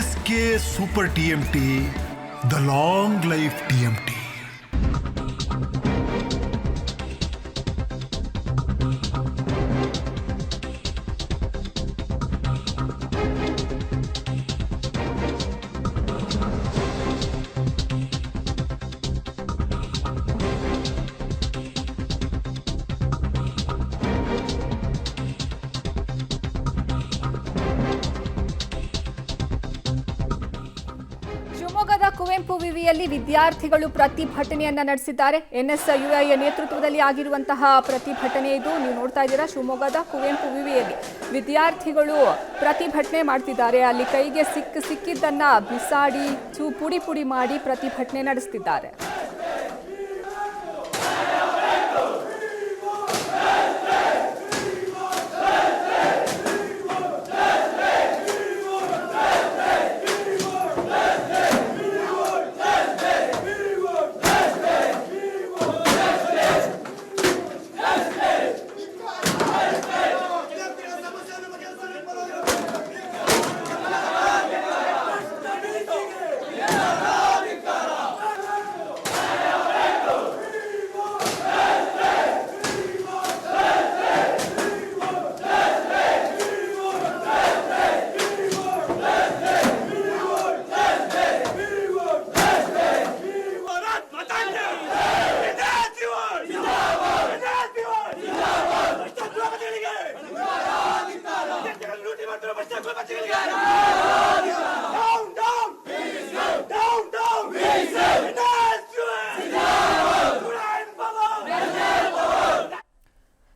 SK Super TMT, the long life TMT. ಶಿವಮೊಗ್ಗದ ಕುವೆಂಪು ವಿವಿಯಲ್ಲಿ ವಿದ್ಯಾರ್ಥಿಗಳು ಪ್ರತಿಭಟನೆಯನ್ನ ನಡೆಸಿದ್ದಾರೆ. NSUI ನೇತೃತ್ವದಲ್ಲಿ ಆಗಿರುವಂತಹ ಪ್ರತಿಭಟನೆ ಇದು. ನೀವು ನೋಡ್ತಾ ಇದ್ದೀರಾ, ಶಿವಮೊಗ್ಗದ ಕುವೆಂಪು ವಿವಿಯಲ್ಲಿ ವಿದ್ಯಾರ್ಥಿಗಳು ಪ್ರತಿಭಟನೆ ಮಾಡ್ತಿದ್ದಾರೆ. ಅಲ್ಲಿ ಕೈಗೆ ಸಿಕ್ಕಿದ್ದನ್ನ ಬಿಸಾಡಿ ಪುಡಿ ಪುಡಿ ಮಾಡಿ ಪ್ರತಿಭಟನೆ ನಡೆಸ್ತಿದ್ದಾರೆ.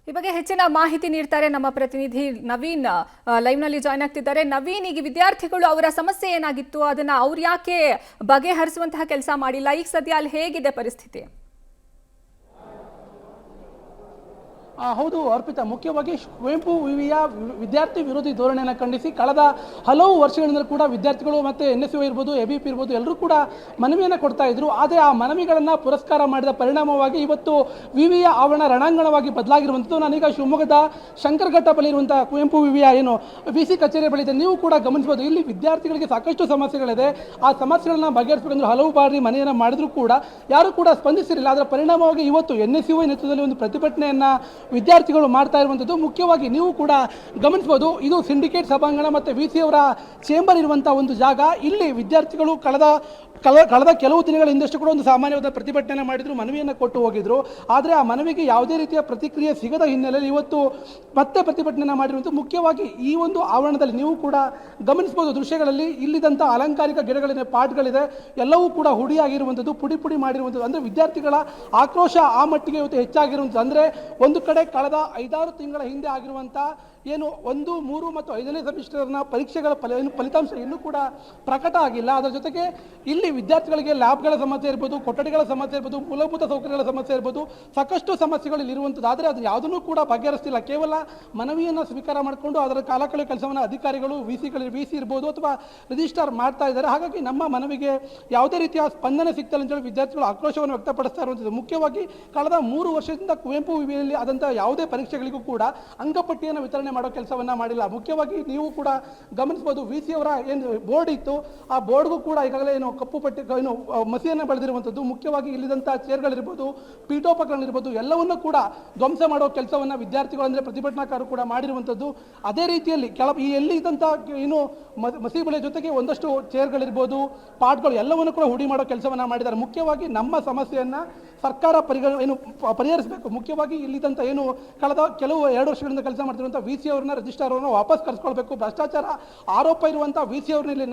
ಈ ಬಗ್ಗೆ ಹೆಚ್ಚಿನ ಮಾಹಿತಿ ನೀಡ್ತಾರೆ ನಮ್ಮ ಪ್ರತಿನಿಧಿ ನವೀನ್. ಲೈವ್ ನಲ್ಲಿ ಜಾಯ್ನ್ ಆಗ್ತಿದ್ದಾರೆ. ನವೀನ್, ಈಗ ವಿದ್ಯಾರ್ಥಿಗಳು ಅವರ ಸಮಸ್ಯೆ ಏನಾಗಿತ್ತು, ಅದನ್ನ ಅವ್ರು ಯಾಕೆ ಬಗೆಹರಿಸುವಂತಹ ಕೆಲಸ ಮಾಡಿಲ್ಲ, ಈಗ ಸದ್ಯ ಅಲ್ಲಿ ಹೇಗಿದೆ ಪರಿಸ್ಥಿತಿ? ಹೌದು ಅರ್ಪಿತಾ, ಮುಖ್ಯವಾಗಿ ಕುವೆಂಪು ವಿವಿಯ ವಿದ್ಯಾರ್ಥಿ ವಿರೋಧಿ ಧೋರಣೆಯನ್ನು ಖಂಡಿಸಿ ಕಳೆದ ಹಲವು ವರ್ಷಗಳಿಂದ ಕೂಡ ವಿದ್ಯಾರ್ಥಿಗಳು ಮತ್ತು NSUI ಇರ್ಬೋದು, ABP ಇರ್ಬೋದು, ಎಲ್ಲರೂ ಕೂಡ ಮನವಿಯನ್ನು ಕೊಡ್ತಾ ಇದ್ರು. ಆದರೆ ಆ ಮನವಿಗಳನ್ನು ಪುರಸ್ಕಾರ ಮಾಡಿದ ಪರಿಣಾಮವಾಗಿ ಇವತ್ತು ವಿವಿಯ ಆವರಣ ರಣಾಂಗಣವಾಗಿ ಬದಲಾಗಿರುವಂಥದ್ದು. ನಾನೀಗ ಶಿವಮೊಗ್ಗದ ಶಂಕರಘಟ್ಟ ಬಳಿ ಇರುವಂಥ ಕುವೆಂಪು ವಿವಿಯ VC ಕಚೇರಿ ಬಳಿ ಇದೆ. ನೀವು ಕೂಡ ಗಮನಿಸಬಹುದು, ಇಲ್ಲಿ ವಿದ್ಯಾರ್ಥಿಗಳಿಗೆ ಸಾಕಷ್ಟು ಸಮಸ್ಯೆಗಳಿದೆ. ಆ ಸಮಸ್ಯೆಗಳನ್ನ ಬಗೆಹರಿಸಬೇಕಂದ್ರೆ ಹಲವು ಬಾರಿ ಮನೆಯನ್ನು ಮಾಡಿದ್ರು ಕೂಡ ಯಾರು ಕೂಡ ಸ್ಪಂದಿಸಿರಲಿಲ್ಲ. ಅದರ ಪರಿಣಾಮವಾಗಿ ಇವತ್ತು NSUI ನೇತೃತ್ವದಲ್ಲಿ ಒಂದು ಪ್ರತಿಭಟನೆಯನ್ನು ವಿದ್ಯಾರ್ಥಿಗಳು ಮಾಡ್ತಾ ಇರುವಂಥದ್ದು. ಮುಖ್ಯವಾಗಿ ನೀವು ಕೂಡ ಗಮನಿಸಬಹುದು, ಇದು ಸಿಂಡಿಕೇಟ್ ಸಭಾಂಗಣ ಮತ್ತು VC ಅವರ ಚೇಂಬರ್ ಇರುವಂಥ ಒಂದು ಜಾಗ. ಇಲ್ಲಿ ವಿದ್ಯಾರ್ಥಿಗಳು ಕಳೆದ ಕೆಲವು ದಿನಗಳ ಹಿಂದಷ್ಟು ಕೂಡ ಒಂದು ಸಾಮಾನ್ಯವಾದ ಪ್ರತಿಭಟನೆ ಮಾಡಿದ್ರು, ಮನವಿಯನ್ನು ಕೊಟ್ಟು ಹೋಗಿದ್ರು. ಆದರೆ ಆ ಮನವಿಗೆ ಯಾವುದೇ ರೀತಿಯ ಪ್ರತಿಕ್ರಿಯೆ ಸಿಗದ ಹಿನ್ನೆಲೆಯಲ್ಲಿ ಇವತ್ತು ಮತ್ತೆ ಪ್ರತಿಭಟನೆ ಮಾಡಿರುವಂಥ. ಮುಖ್ಯವಾಗಿ ಈ ಒಂದು ಆವರಣದಲ್ಲಿ ನೀವು ಕೂಡ ಗಮನಿಸಬಹುದು ದೃಶ್ಯಗಳಲ್ಲಿ, ಇಲ್ಲಿದ್ದಂಥ ಅಲಂಕಾರಿಕ ಗಿಡಗಳಿದೆ, ಪಾಟ್ಗಳಿದೆ, ಎಲ್ಲವೂ ಕೂಡ ಹುಡಿಯಾಗಿರುವಂಥದ್ದು, ಪುಡಿ ಪುಡಿ ಮಾಡಿರುವಂಥದ್ದು. ಅಂದರೆ ವಿದ್ಯಾರ್ಥಿಗಳ ಆಕ್ರೋಶ ಆ ಮಟ್ಟಿಗೆ ಇವತ್ತು ಹೆಚ್ಚಾಗಿರುವಂಥದ್ದು. ಅಂದರೆ ಒಂದು ಕಡೆ ಕಳೆದ 5-6 ತಿಂಗಳ ಹಿಂದೆ ಆಗಿರುವಂಥ 1, 3 ಮತ್ತು 5ನೇ ಸೆಮಿಸ್ಟರ್ನ ಪರೀಕ್ಷೆಗಳ ಫಲಿತಾಂಶ ಇನ್ನೂ ಕೂಡ ಪ್ರಕಟ ಆಗಿಲ್ಲ. ಅದರ ಜೊತೆಗೆ ಇಲ್ಲಿ ವಿದ್ಯಾರ್ಥಿಗಳಿಗೆ ಲ್ಯಾಬ್ಗಳ ಸಮಸ್ಯೆ ಇರ್ಬೋದು, ಕೊಠಡಿಗಳ ಸಮಸ್ಯೆ ಇರ್ಬೋದು, ಮೂಲಭೂತ ಸೌಕರ್ಯಗಳ ಸಮಸ್ಯೆ ಇರ್ಬೋದು, ಸಾಕಷ್ಟು ಸಮಸ್ಯೆಗಳು ಇರುವಂಥದ್ದು. ಆದರೆ ಅದು ಯಾವುದನ್ನು ಕೂಡ ಬಗೆಹರಿಸ್ತಿಲ್ಲ. ಕೇವಲ ಮನವಿಯನ್ನು ಸ್ವೀಕಾರ ಮಾಡಿಕೊಂಡು ಅದರ ಕಾಲಕಳೆ ಕೆಲಸವನ್ನು ಅಧಿಕಾರಿಗಳು VC ಇರ್ಬೋದು ಅಥವಾ ರಿಜಿಸ್ಟ್ರಾರ್ ಮಾಡ್ತಾ ಇದ್ದಾರೆ. ಹಾಗಾಗಿ ನಮ್ಮ ಮನವಿಗೆ ಯಾವುದೇ ರೀತಿಯ ಸ್ಪಂದನೆ ಸಿಗ್ತಲ್ಲ ಅಂತೇಳಿ ವಿದ್ಯಾರ್ಥಿಗಳು ಆಕ್ರೋಶವನ್ನು ವ್ಯಕ್ತಪಡಿಸ್ತಾ ಇರುವಂಥದ್ದು. ಮುಖ್ಯವಾಗಿ ಕಳೆದ 3 ವರ್ಷದಿಂದ ಕುವೆಂಪು ವಿವಿಯಲ್ಲಿ ಆದಂಥ ಯಾವುದೇ ಪರೀಕ್ಷೆಗಳಿಗೂ ಕೂಡ ಅಂಕಪಟ್ಟಿಯನ್ನು ವಿತರಣೆ ಮಾಡೋ ಕೆಲಸವನ್ನ ಮಾಡಿಲ್ಲ. ಮುಖ್ಯವಾಗಿ ನೀವು ಕೂಡ ಗಮನಿಸಬಹುದು, VC ಅವರ ಏನು ಬೋರ್ಡ್ ಇತ್ತು, ಆ ಬೋರ್ಡ್ಗೂ ಕೂಡ ಈಗಾಗಲೇ ಕಪ್ಪು ಪಟ್ಟಿ ಮಸಿಯನ್ನು ಬೆಳೆದಿರುವಂಥದ್ದು. ಮುಖ್ಯವಾಗಿ ಇಲ್ಲಿದಂಥ ಚೇರ್ಗಳಿರ್ಬೋದು, ಪೀಠೋಪಕರಣಗಳಿರ್ಬೋದು, ಎಲ್ಲವನ್ನೂ ಕೂಡ ಧ್ವಂಸ ಮಾಡೋ ಕೆಲಸವನ್ನ ವಿದ್ಯಾರ್ಥಿಗಳು ಅಂದರೆ ಪ್ರತಿಭಟನಾಕಾರರು ಕೂಡ ಮಾಡಿರುವಂಥದ್ದು. ಅದೇ ರೀತಿಯಲ್ಲಿ ಎಲ್ಲಿದ್ದಂಥ ಮಸಿ ಬೆಳೆ ಜೊತೆಗೆ ಒಂದಷ್ಟು ಚೇರ್ಗಳಿರ್ಬೋದು, ಪಾಟ್ಗಳು ಎಲ್ಲವನ್ನು ಕೂಡ ಹುಡಿ ಮಾಡೋ ಕೆಲಸವನ್ನ ಮಾಡಿದ್ದಾರೆ. ಮುಖ್ಯವಾಗಿ ನಮ್ಮ ಸಮಸ್ಯೆಯನ್ನ ಸರ್ಕಾರ ಪರಿಹರಿಸಬೇಕು. ಮುಖ್ಯವಾಗಿ ಇಲ್ಲಿದ್ದಂಥ ಕಳೆದ ಕೆಲವು 2 ವರ್ಷಗಳಿಂದ ಕೆಲಸ ಮಾಡ್ತಿರುವಂಥ VC ಅವರನ್ನ ರಿಜಿಸ್ಟ್ರಾರ್ ಅವರನ್ನ ವಾಪಸ್ ಕರೆಸ್ಕೊಳ್ಬೇಕು. ಭ್ರಷ್ಟಾಚಾರ ಆರೋಪ ಇರುವಂಥ VC ಅವ್ರನ್ನ ಇಲ್ಲಿ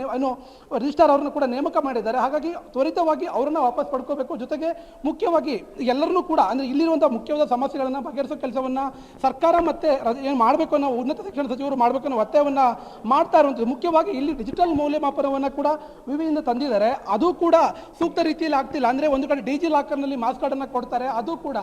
ರಿಜಿಸ್ಟ್ರಾರ್ ಅವರನ್ನು ಕೂಡ ನೇಮಕ ಮಾಡಿದ್ದಾರೆ. ಹಾಗಾಗಿ ತ್ವರಿತವಾಗಿ ಅವರನ್ನ ವಾಪಸ್ ಪಡ್ಕೋಬೇಕು. ಜೊತೆಗೆ ಮುಖ್ಯವಾಗಿ ಎಲ್ಲರನ್ನೂ ಕೂಡ ಅಂದರೆ ಇಲ್ಲಿರುವಂಥ ಮುಖ್ಯವಾದ ಸಮಸ್ಯೆಗಳನ್ನು ಬಗೆಹರಿಸೋ ಕೆಲಸವನ್ನು ಸರ್ಕಾರ ಮತ್ತೆ ಏನು ಮಾಡಬೇಕು ಅನ್ನೋ ಉನ್ನತ ಶಿಕ್ಷಣ ಸಚಿವರು ಮಾಡಬೇಕು ಅನ್ನೋ ಒತ್ತಾಯವನ್ನು ಮಾಡ್ತಾ ಇರುವಂಥದ್ದು. ಮುಖ್ಯವಾಗಿ ಇಲ್ಲಿ ಡಿಜಿಟಲ್ ಮೌಲ್ಯಮಾಪನವನ್ನು ಕೂಡ ವಿವಿಯಿಂದ ತಂದಿದ್ದಾರೆ. ಅದು ಕೂಡ ಸೂಕ್ತ ರೀತಿಯಲ್ಲಿ ಆಗ್ತಿಲ್ಲ. ಅಂದರೆ ಒಂದು ಕಡೆ DG ಲಾಕರ್ನಲ್ಲಿ ಮಾಸ್ ಕಾರ್ಡನ್ನು ಕೊಡ್ತಾರೆ, ಅದು ಕೂಡ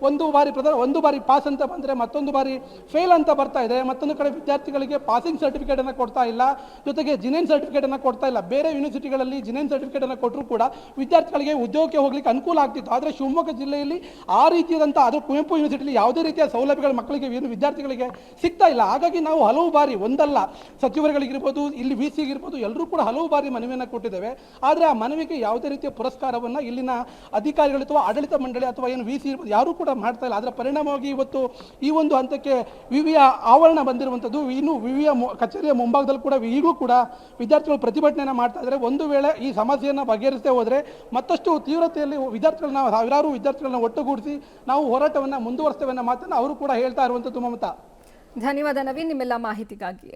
ಒಂದು ಬಾರಿ ಪಾಸ್ ಅಂತ ಬಂದರೆ ಮತ್ತೊಂದು ಬಾರಿ ಫೇಲ್ ಅಂತ ಬರ್ತಾ ಇದೆ. ಮತ್ತೊಂದು ಕಡೆ ವಿದ್ಯಾರ್ಥಿಗಳಿಗೆ ಪಾಸಿಂಗ್ ಸರ್ಟಿಫಿಕೇಟನ್ನು ಕೊಡ್ತಾ ಇಲ್ಲ, ಜೊತೆಗೆ ಜಿನೇನ್ ಸರ್ಟಿಫಿಕೇಟನ್ನು ಕೊಡ್ತಾ ಇಲ್ಲ. ಬೇರೆ ಯೂನಿವರ್ಸಿಟಿಗಳಲ್ಲಿ ಜಿನೇನ್ ಸರ್ಟಿಫಿಕೇಟನ್ನು ಕೊಟ್ಟರು ಕೂಡ ವಿದ್ಯಾರ್ಥಿಗಳಿಗೆ ಉದ್ಯೋಗಕ್ಕೆ ಹೋಗ್ಲಿಕ್ಕೆ ಅನುಕೂಲ ಆಗ್ತಿತ್ತು. ಆದರೆ ಶಿವಮೊಗ್ಗ ಜಿಲ್ಲೆಯಲ್ಲಿ ಆ ರೀತಿಯಾದಂಥ ಅದು ಕುವೆಂಪು ಯೂನಿವರ್ಸಿಟಿಯಲ್ಲಿ ಯಾವುದೇ ರೀತಿಯ ಸೌಲಭ್ಯಗಳು ಮಕ್ಕಳಿಗೆ ವಿದ್ಯಾರ್ಥಿಗಳಿಗೆ ಸಿಗ್ತಾ ಇಲ್ಲ. ಹಾಗಾಗಿ ನಾವು ಹಲವು ಬಾರಿ ಒಂದಲ್ಲ ಸಚಿವರುಗಳಿಗಿರ್ಬೋದು, ಇಲ್ಲಿ ವಿ ಸಿಗಿರ್ಬೋದು, ಎಲ್ಲರೂ ಕೂಡ ಹಲವು ಬಾರಿ ಮನವಿಯನ್ನು ಕೊಟ್ಟಿದ್ದೇವೆ. ಆದರೆ ಆ ಮನವಿಗೆ ಯಾವುದೇ ರೀತಿಯ ಪುರಸ್ಕಾರವನ್ನು ಇಲ್ಲಿನ ಅಧಿಕಾರಿಗಳು ಅಥವಾ ಆಡಳಿತ ಮಂಡಳಿ ಅಥವಾ ಏನು ವಿ ಸಿ ಇರ್ಬೋದು ಯಾರೂ ಕೂಡ ಮಾಡ್ತಾ ಇಲ್ಲ. ಅದರ ಪರಿಣಾಮವಾಗಿ ಇವತ್ತು ಈ ಒಂದು ಹಂತಕ್ಕೆ ವಿವಿಯ ಆವರಣ ಬಂದಿರುವಂಥದ್ದು. ಇನ್ನು ವಿವಿಯ ಕಚೇರಿಯ ಮುಂಭಾಗದಲ್ಲಿ ಕೂಡ ಈಗಲೂ ಕೂಡ ವಿದ್ಯಾರ್ಥಿಗಳು ಪ್ರತಿಭಟನೆಯನ್ನು ಮಾಡ್ತಾ ಇದ್ದಾರೆ. ಒಂದು ವೇಳೆ ಈ ಸಮಸ್ಯೆಯನ್ನು ಬಗೆಹರಿಸದೆ ಹೋದರೆ ಮತ್ತಷ್ಟು ತೀವ್ರತೆಯಲ್ಲಿ ವಿದ್ಯಾರ್ಥಿಗಳನ್ನ ಸಾವಿರಾರು ವಿದ್ಯಾರ್ಥಿಗಳನ್ನ ಒಟ್ಟುಗೂಡಿಸಿ ನಾವು ಹೋರಾಟವನ್ನು ಮುಂದುವರಿಸ್ತೇವೆ ಅನ್ನೋ ಮಾತನ್ನು ಅವರು ಕೂಡ ಹೇಳ್ತಾ ಇರುವಂಥದ್ದು. ಮಮತಾ, ಧನ್ಯವಾದ ನವೀನ್ ನಿಮ್ಮೆಲ್ಲ ಮಾಹಿತಿಗಾಗಿ.